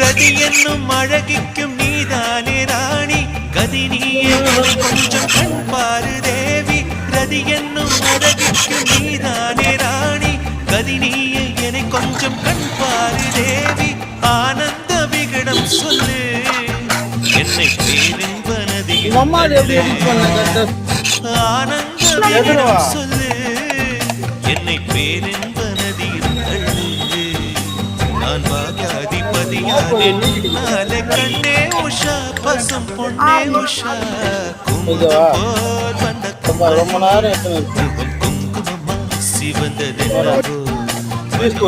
ரதி என்னும் அழகிக்கும் நீதானே ராணி கதி நீயே கொஞ்சம் கண் பாரு தேவி ரதி என்னும் அழகிக்கும் நீதானே ராணி கதி நீயே என்னை கொஞ்சம் கண் பாரு தேவி ஆனந்த விகடம் சொல்லு என்னை பேரின்ப நதியில் ஆனந்த விகடம் சொல்லு என்னை பேரின்ப நதியில் தள்ளு நான் பாகாதிபதியானே கண்ணே உஷா பசம் பொண்ணே உஷா குங்குமம் போல் வந்த குங்குமமா சிவந்ததென்னவோ கொஞ்சம்